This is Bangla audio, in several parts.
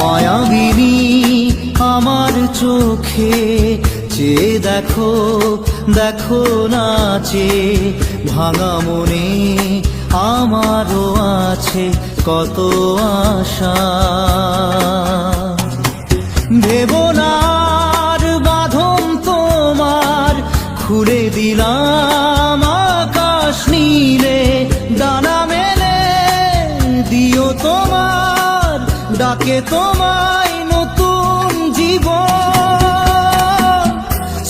মায়াবিনী আমার চোখে চেয়ে দেখো দেখো নাচে ভাঙা মনে আমারও আছে কত আশা। ভেবনার বাঁধন তোমার খুলে দিলাম আকাশ নীলে, ডানা মেলে দিও তোমার ডাকে তোমায় নতুন জীবন।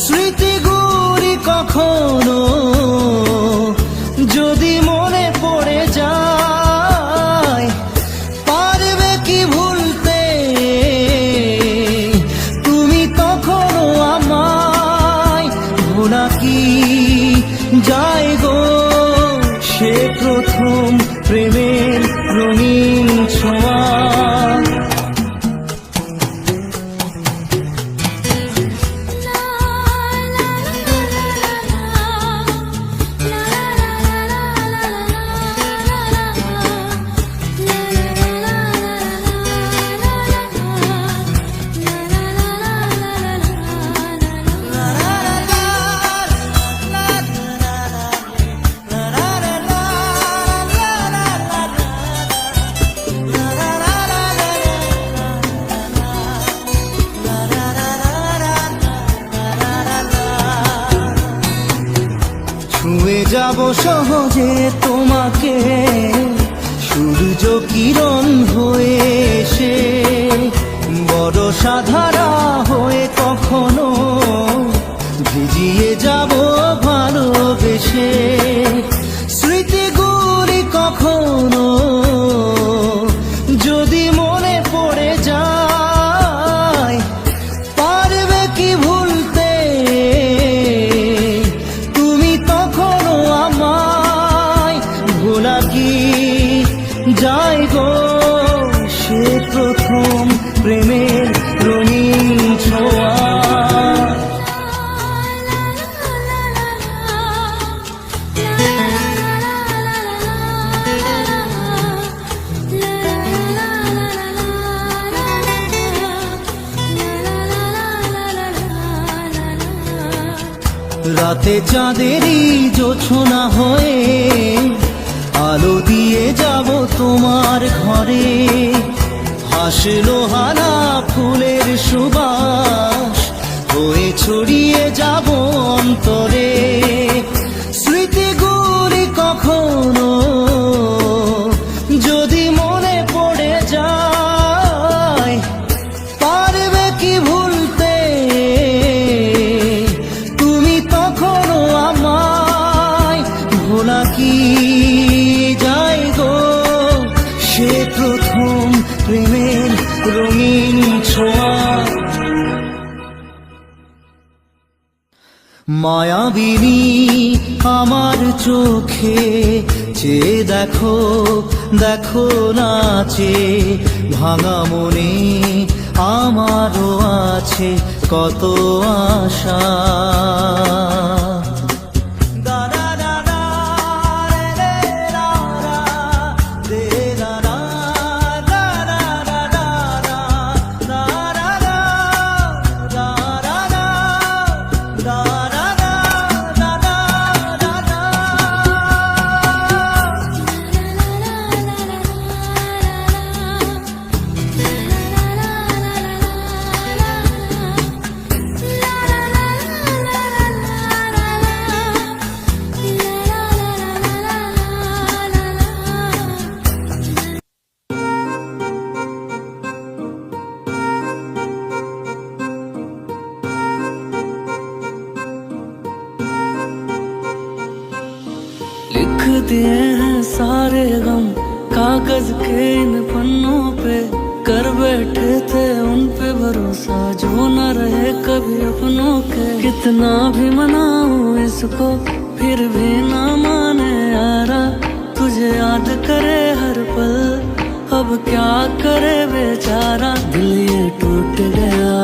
স্মৃতিগুলি কখনো যদি মনে পড়ে যায়, পারবে কি ভুলতে তুমি তখনও আমায়? ভোলা কি যায় গো সে প্রথম প্রেমের রঙিন ছোঁয়া। ছুঁয়ে যাব সহজে তোমাকে সূর্য কিরণ হয়ে এসে, বরষা ধারা হয়ে কখনো ভিজিয়ে যাব ভালোবেসে। স্মৃতিগুলি কখনো যদি মনে পড়ে যায়, পারবে কি ভুলতে তুমি তখনও আমায়? ভোলা কি যায় গো সে প্রথম প্রেমের রঙিন ছোঁয়া। রাতে চাঁদেরই জোছনা হয়ে আলো দিয়ে যাব তোমার ঘরে, হাসলো হানা ফুলের সুবাস হয়ে ছড়িয়ে যাব অন্তরে। স্মৃতিগুলি কখনো যদি মনে পড়ে যায়, পারবে কি ভুলতে তুমি তখনও আমায়? ভোলা কি যায় গো সে প্রথম প্রেমের রঙিন ছোঁয়া। মায়াবিনী আমার চোখে চেয়ে দেখো দেখো নাচে ভাঙা মনে আমারও আছে কত আশা। लिख दिए हैं सारे गम कागज के इन पन्नों पे, कर बैठे थे उन पे भरोसा जो न रहे कभी अपनों के। कितना भी मनाऊं इसको फिर भी ना माने यारा, तुझे याद करे हर पल अब क्या करे बेचारा। दिल ये टूट गया